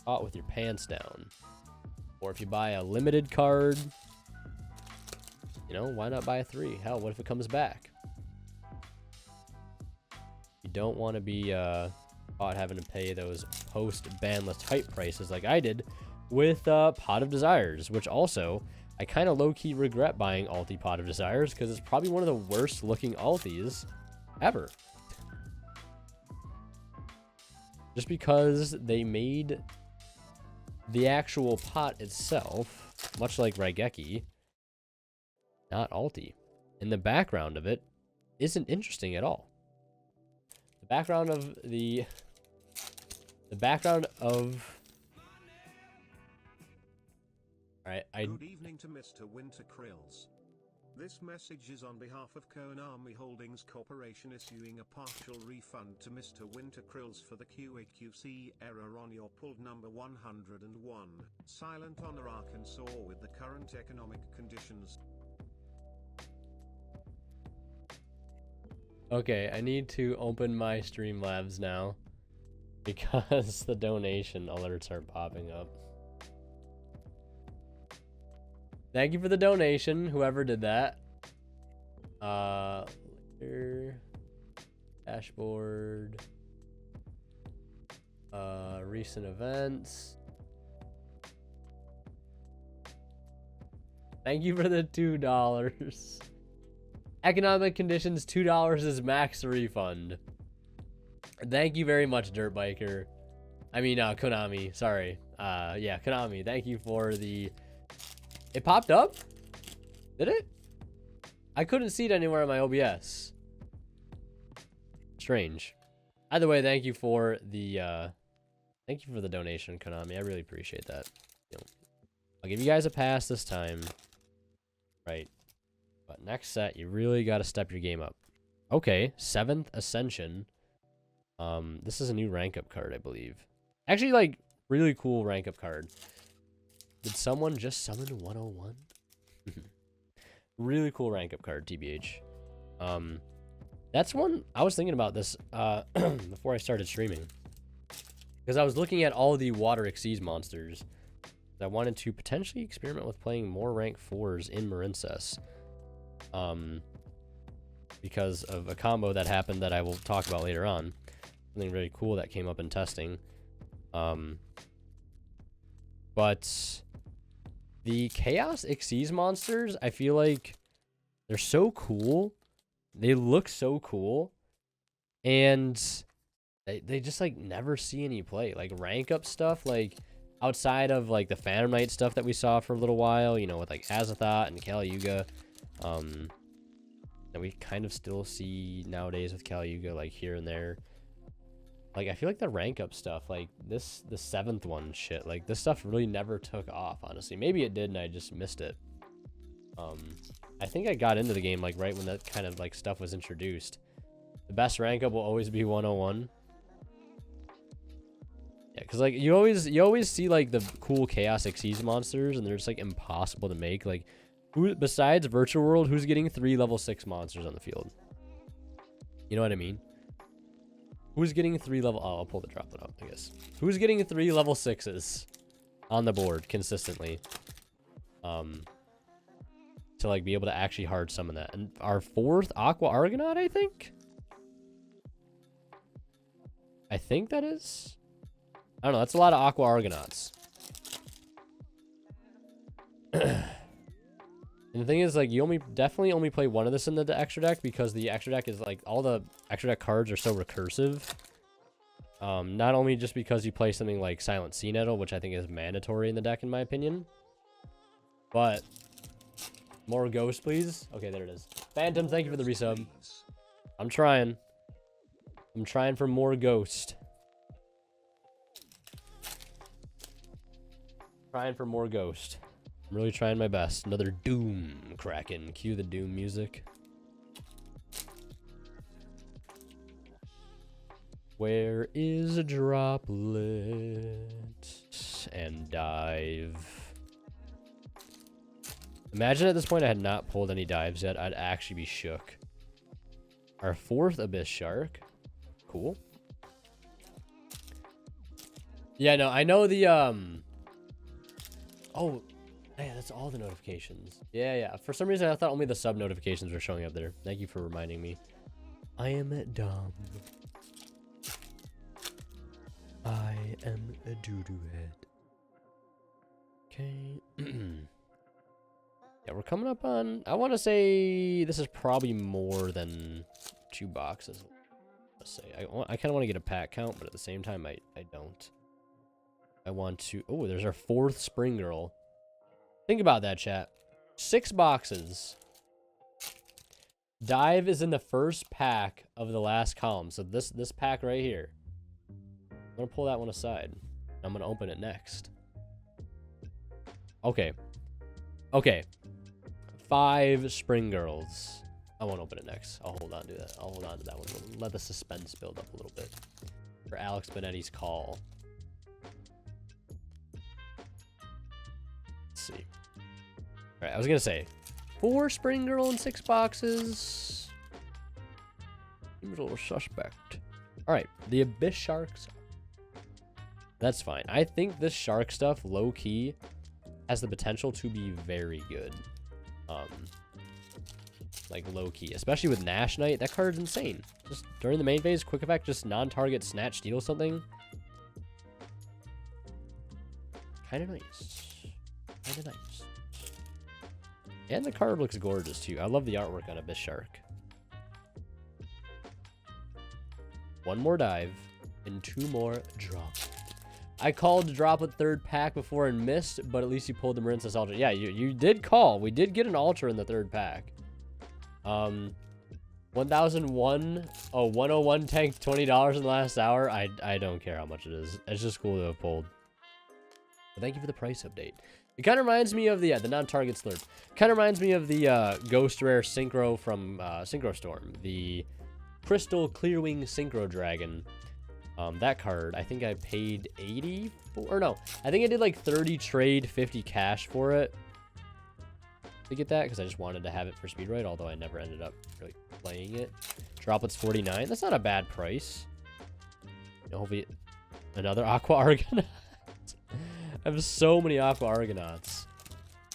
caught with your pants down. Or if you buy a limited card, you know, why not buy a 3? Hell, what if it comes back? You don't want to be caught having to pay those post-ban list hype prices like I did with Pot of Desires, which also, I kind of low-key regret buying Alti Pot of Desires because it's probably one of the worst looking Altis ever. Just because they made the actual pot itself, much like Raigeki, not Alti. And the background of it isn't interesting at all. The background of Alright, Good evening to Mr. Winter Krills. This message is on behalf of Konami Holdings Corporation issuing a partial refund to Mr. Winter Krills for the QAQC error on your pulled number 101, Silent Honor Arkansas with the current economic conditions. Okay, I need to open my Streamlabs now because the donation alerts are popping up. Thank you for the donation, whoever did that. Here, dashboard, recent events. Thank you for the $2. Economic conditions, $2 is max refund. Thank you very much, Dirt Biker. I mean, Konami, sorry. Yeah, Konami, thank you for the... It popped up? Did it? I couldn't see it anywhere on my OBS. Strange. Either way, thank you for the donation, Konami. I really appreciate that. You know, I'll give you guys a pass this time. Right. But next set, you really got to step your game up. Okay, 7th Ascension. This is a new rank up card, I believe. Actually, like, really cool rank up card. Did someone just summon 101? Really cool rank up card, TBH. That's one, I was thinking about this before I started streaming. Because I was looking at all the Water Xyz monsters. I wanted to potentially experiment with playing more rank 4s in Marincess. Because of a combo that happened that I will talk about later on. Something really cool that came up in testing. But the Chaos Xyz monsters, I feel like they're so cool. They look so cool. And they just like never see any play. Like rank up stuff, like outside of like the Phantom Knight stuff that we saw for a little while, you know, with like Azathoth and Kali-Yuga. That we kind of still see nowadays with Kali-Yuga, like here and there. Like, I feel like the rank up stuff, like the 7th one shit, like this stuff really never took off, honestly. Maybe it did and I just missed it. I think I got into the game like right when that kind of like stuff was introduced. The best rank up will always be 101. Yeah, because like you always see like the cool Chaos Xyz monsters and they're just like impossible to make. Like, who besides Virtual World, who's getting 3 level 6 monsters on the field? You know what I mean? Who's getting 3 level... Oh, I'll pull the droplet out, I guess. Who's getting 3 level 6s on the board consistently? To, like, be able to actually hard summon that. And our 4th Aqua Argonaut, I think? I think that is? I don't know. That's a lot of Aqua Argonauts. And the thing is, like, you definitely only play one of this in the extra deck because the extra deck is, like, all the extra deck cards are so recursive. Not only just because you play something like Silent Sea Nettle, which I think is mandatory in the deck, in my opinion. But, more Ghost, please. Okay, there it is. Phantom, thank you for the resub. I'm trying. I'm trying for more Ghost. Trying for more Ghost. I'm really trying my best. Another Doom Kraken. Cue the Doom music. Where is a droplet? And dive. Imagine at this point I had not pulled any dives yet. I'd actually be shook. Our 4th Abyss Shark. Cool. Yeah, no, I know the, Oh, yeah, that's all the notifications. Yeah, yeah. For some reason, I thought only the sub notifications were showing up there. Thank you for reminding me. I am dumb. I am a doo-doo head. Okay. Yeah, we're coming up on... I want to say this is probably more than 2 boxes. Let's say. I kind of want to get a pack count, but at the same time, I don't. I want to... Oh, there's our 4th Spring Girl. Think about that, chat. 6 boxes. Dive is in the first pack of the last column. So this pack right here. I'm going to pull that one aside. I'm going to open it next. Okay. Okay. 5 Spring Girls. I won't open it next. I'll hold on to that. I'll hold on to that one. Let the suspense build up a little bit. For Alex Benetti's call. Let's see. All right, I was going to say 4 Spring Girl in 6 boxes. Seems a little suspect. All right, the Abyss Sharks. That's fine. I think this shark stuff, low-key, has the potential to be very good. Like, low-key. Especially with Nash Knight. That card's insane. Just during the main phase, quick effect, just non-target snatch, steal something. Kind of nice. Kind of nice. And the card looks gorgeous, too. I love the artwork on Abyss Shark. 1 more dive, and 2 more drop. I called to Droplet 3rd pack before and missed, but at least you pulled the Marincess Ultra. Yeah, you did call. We did get an Ultra in the 3rd pack. 1001. Oh, 101 tanked $20 in the last hour. I don't care how much it is. It's just cool to have pulled. But thank you for the price update. It kind of reminds me of the non-target slurp. Kind of reminds me of the Ghost Rare Synchro from Synchro Storm. The Crystal Clearwing Synchro Dragon. That card, I think I paid 80 for, or no, I think I did like 30 trade, 50 cash for it to get that because I just wanted to have it for Speedrite, although I never ended up really playing it. Droplets 49. That's not a bad price. Hopefully another Aqua Argonaut. I have so many Aqua Argonauts.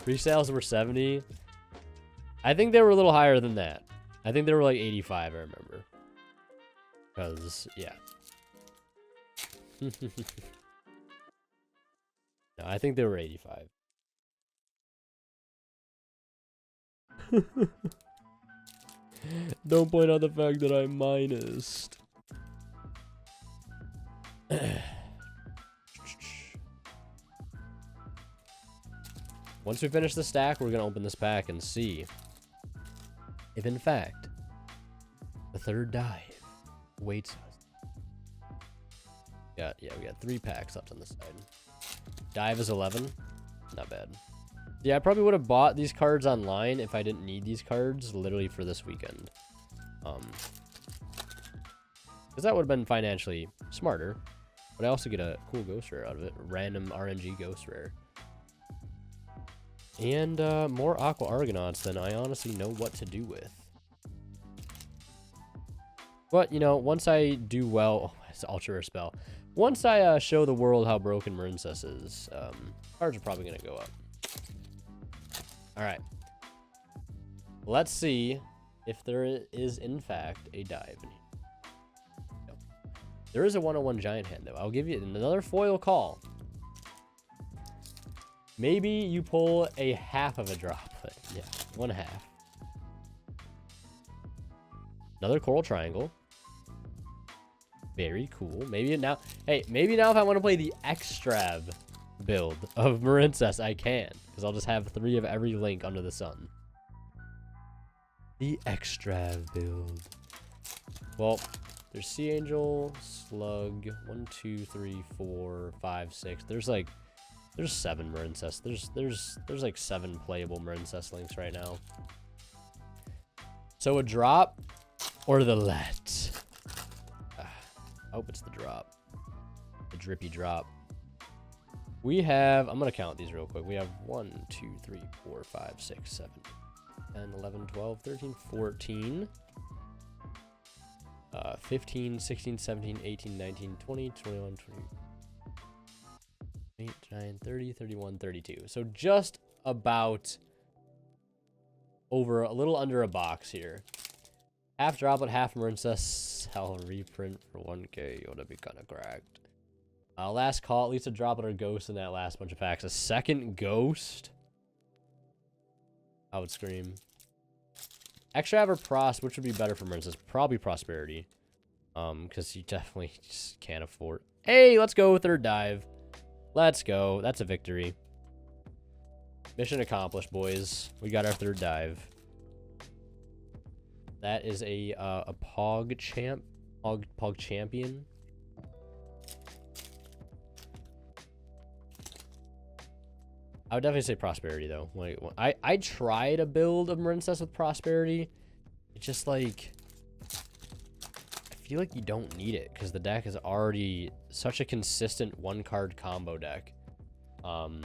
Resales were 70. I think they were a little higher than that. I think they were like 85, I remember. Because, yeah. No, I think they were 85. Don't point out the fact that I minused. Once we finish the stack, we're going to open this pack and see if, in fact, the 3rd dive waits us. Yeah, we got 3 packs left on this side. Dive is 11. Not bad. Yeah, I probably would have bought these cards online if I didn't need these cards literally for this weekend. Because that would have been financially smarter. But I also get a cool Ghost Rare out of it. Random RNG Ghost Rare. And more Aqua Argonauts than I honestly know what to do with. But, you know, once I do well... Oh, it's ultra rare spell. Once I show the world how broken Marincess is, cards are probably going to go up. Alright. Let's see if there is, in fact, a dive in here. No. There is a 101 giant hand, though. I'll give you another foil call. Maybe you pull a half of a droplet. Yeah, 1/2. Another coral triangle. Very cool. Maybe now... Hey, maybe now if I want to play the extra build of Marincess, I can. Because I'll just have 3 of every link under the sun. The extra build. Well, there's Sea Angel, Slug, 1, 2, 3, 4, 5, 6. There's 7 Marincess. There's like 7 playable Marincess links right now. So a drop or the let? I hope it's the drop. The drippy drop. We have, I'm going to count these real quick. We have 1, 2, 3, 4, 5, 6, 7, 10, 11, 12, 13, 14, 15, 16, 17, 18, 19, 20, 21, 28, 29, 30, 31, 32. So just about over a little under a box here. Half droplet, half Marincess. I'll reprint for 1K. It would be kind of cracked. Last call, at least a droplet or ghost in that last bunch of packs. A second ghost? I would scream. Extra or Pros, which would be better for Marincess? Probably Prosperity. Because you definitely just can't afford. Hey, let's go. Third dive. Let's go. That's a victory. Mission accomplished, boys. We got our third dive. That is a Pog champion. I would definitely say Prosperity, though. Like, I tried a build of Marincess with Prosperity. It's just like... I feel like you don't need it, because the deck is already such a consistent one-card combo deck. Like,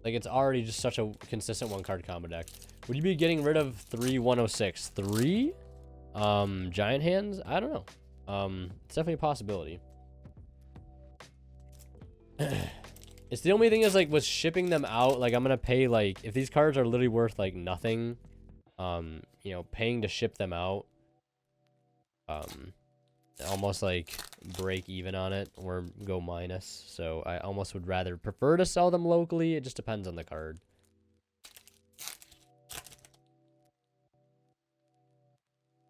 it's already just such a consistent one-card combo deck. Would you be getting rid of 3 106? 3? Giant hands? I don't know. It's definitely a possibility. It's the only thing is, like, with shipping them out, like, I'm gonna pay, like, if these cards are literally worth, like, nothing, you know, paying to ship them out, almost, like, break even on it or go minus. So I almost would rather prefer to sell them locally. It just depends on the card.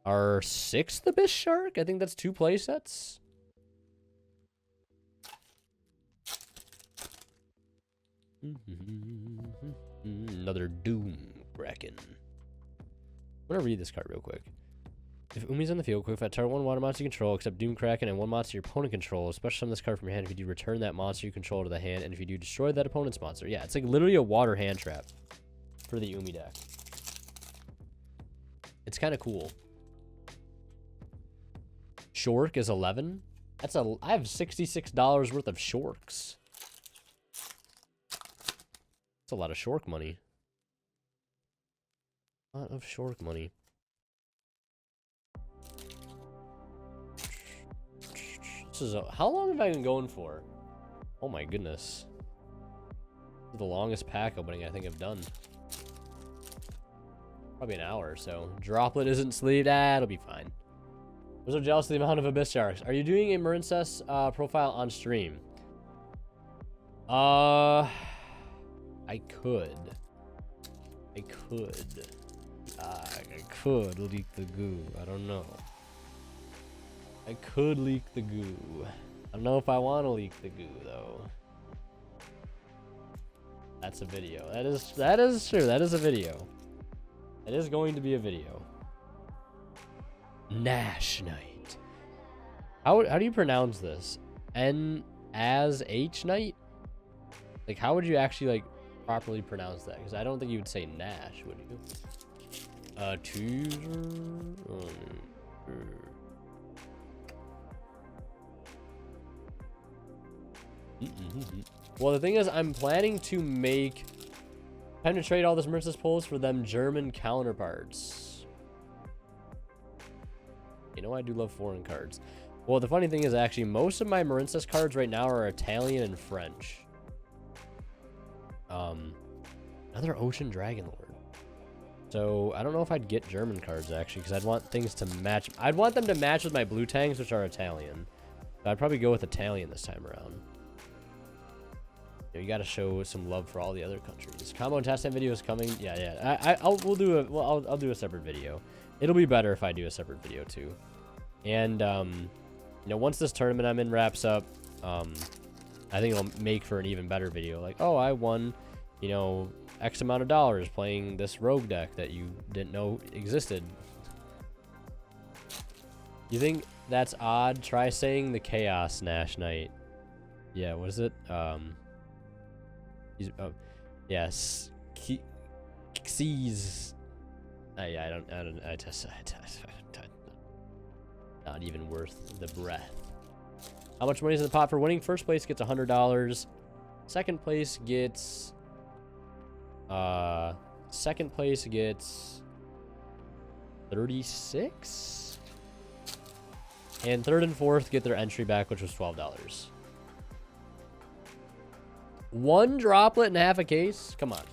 Our 6th Abyss Shark? I think that's 2 play sets. Another Doom Kraken. I'm gonna read this card real quick. If Umi's on the field, quick effect, target 1 water monster you control, except Doom Kraken, and 1 monster your opponent controls. Special summon this card from your hand. If you do, return that monster you control to the hand, and if you do, destroy that opponent's monster. Yeah, it's like literally a water hand trap for the Umi deck. It's kind of cool. Shork is 11. That's a. I have $66 worth of Shorks. That's a lot of Shork money. A lot of Shork money. This is how long have I been going for? Oh my goodness. This is the longest pack opening I think I've done. Probably an hour or so. Droplet isn't sleeved. It'll be fine. I'm so jealous of the amount of Abyss Sharks. Are you doing a Marincess profile on stream? I could. I could leak the goo. I don't know. I could leak the goo. I don't know if I want to leak the goo though. That's a video. That is true. That is a video. It is going to be a video. Nash Knight. How do you pronounce this? N-as-H Knight? Like, how would you actually, like, properly pronounce that? Because I don't think you would say Nash, would you? Well, the thing is, I'm planning to penetrate all this Marincess pulls for them German counterparts. You know I do love foreign cards. Well, the funny thing is, actually, most of my Marincess cards right now are Italian and French. Another Ocean Dragon Lord. So, I don't know if I'd get German cards, actually, because I'd want things to match. I'd want them to match with my blue tanks, which are Italian. So I'd probably go with Italian this time around. You got to show some love for all the other countries. Combo and test time video is coming. Yeah. I'll do a separate video. It'll be better if I do a separate video too. And you know, once this tournament I'm in wraps up, I think it'll make for an even better video. Like, oh, I won, you know, X amount of dollars playing this rogue deck that you didn't know existed. You think that's odd? Try saying the Chaos Nash Knight. Yeah, what is it? Yes. Xyz. Yeah, I test. Not even worth the breath. How much money is in the pot for winning? First place gets $100. Second place gets 36. And third and fourth get their entry back, which was $12. One droplet and half a case? Come on.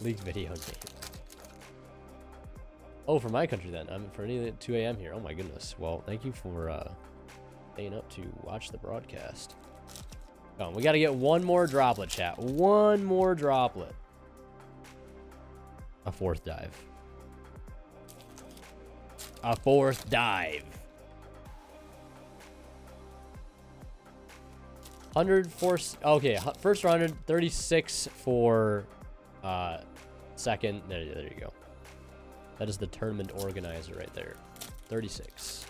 Leaked video game. Oh, for my country then. I'm for any 2 a.m. here. Oh my goodness. Well, thank you for staying up to watch the broadcast. Come on, we got to get one more droplet, chat. One more droplet. A fourth dive. A fourth dive. 100 for, okay, first 100, 36 for second. There you go. That is the tournament organizer right there. 36.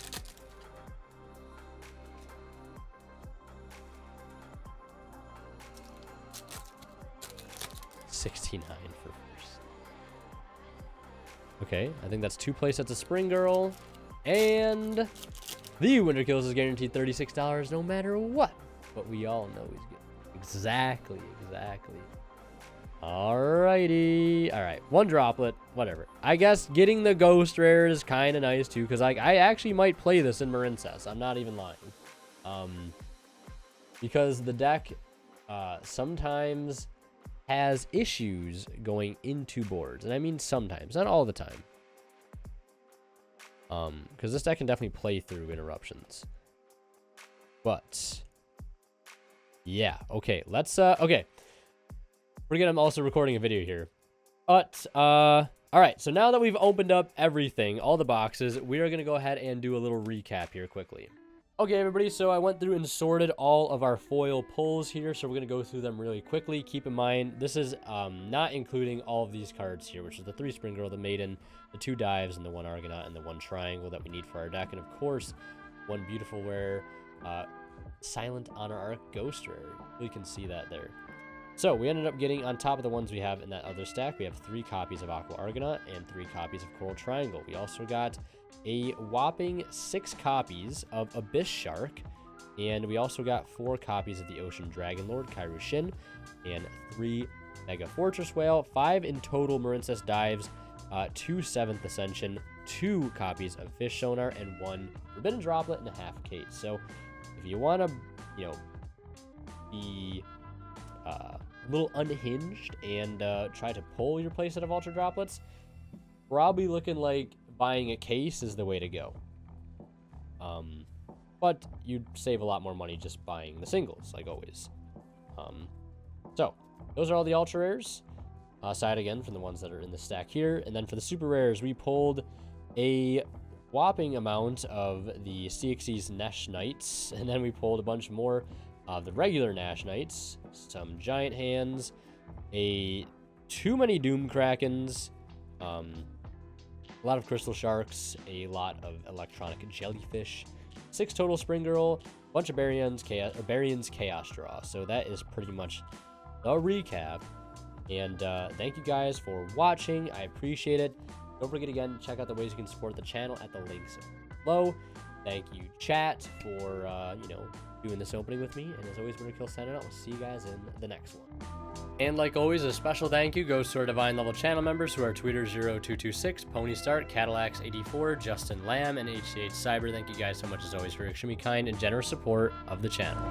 $69 for first. Okay, I think that's 2 play sets of Spring Girl. And the winner kills is guaranteed $36 no matter what. But we all know he's good. Exactly. Alrighty. Alright, one droplet. Whatever. I guess getting the ghost rare is kind of nice too, because I actually might play this in Marincess. I'm not even lying. Because the deck sometimes has issues going into boards. And I mean sometimes, not all the time. Because this deck can definitely play through interruptions. But yeah, okay, let's okay. I'm also recording a video here. But all right, so now that we've opened up everything, all the boxes, we are gonna go ahead and do a little recap here quickly. Okay, everybody, so I went through and sorted all of our foil pulls here, so we're gonna go through them really quickly. Keep in mind, this is not including all of these cards here, which is the 3 Spring Girl, the Maiden, the 2 Dives, and the 1 Argonaut, and the 1 Triangle that we need for our deck, and of course, 1 beautiful rare, Silent Honor Arc Ghost Rare. You can see that there. So we ended up getting, on top of the ones we have in that other stack, we have 3 copies of Aqua Argonaut and 3 copies of Coral Triangle. We also got a whopping 6 copies of Abyss Shark, and we also got 4 copies of the Ocean Dragon Lord, Kairu Shin, and 3 Mega Fortress Whale, 5 in total Marincess Dives, 2 7th Ascension, 2 copies of Fish Sonar, and 1 Forbidden Droplet and a half case. So if you want to, you know, be a little unhinged and try to pull your playset of Ultra Droplets, probably looking like buying a case is the way to go. But you'd save a lot more money just buying the singles, like always. So those are all the Ultra Rares, aside again from the ones that are in the stack here. And then for the Super Rares, we pulled a whopping amount of the CXC's Nash Knights, and then we pulled a bunch more of the regular Nash Knights, some Giant Hands, too many Doom Krakens, a lot of Crystal Sharks, a lot of Electronic Jellyfish, 6 total Spring Girl, a bunch of Baryon's Chaos Draw. So that is pretty much the recap. And thank you guys for watching. I appreciate it. Don't forget again, check out the ways you can support the channel at the links below. Thank you, chat, for, doing this opening with me. And as always, Winterkill signing out. We'll see you guys in the next one. And like always, a special thank you goes to our Divine Level channel members who are Tweeter0226, Pony Start, Cadillacs84, Justin Lamb, and HCH Cyber. Thank you guys so much as always for your extremely kind and generous support of the channel.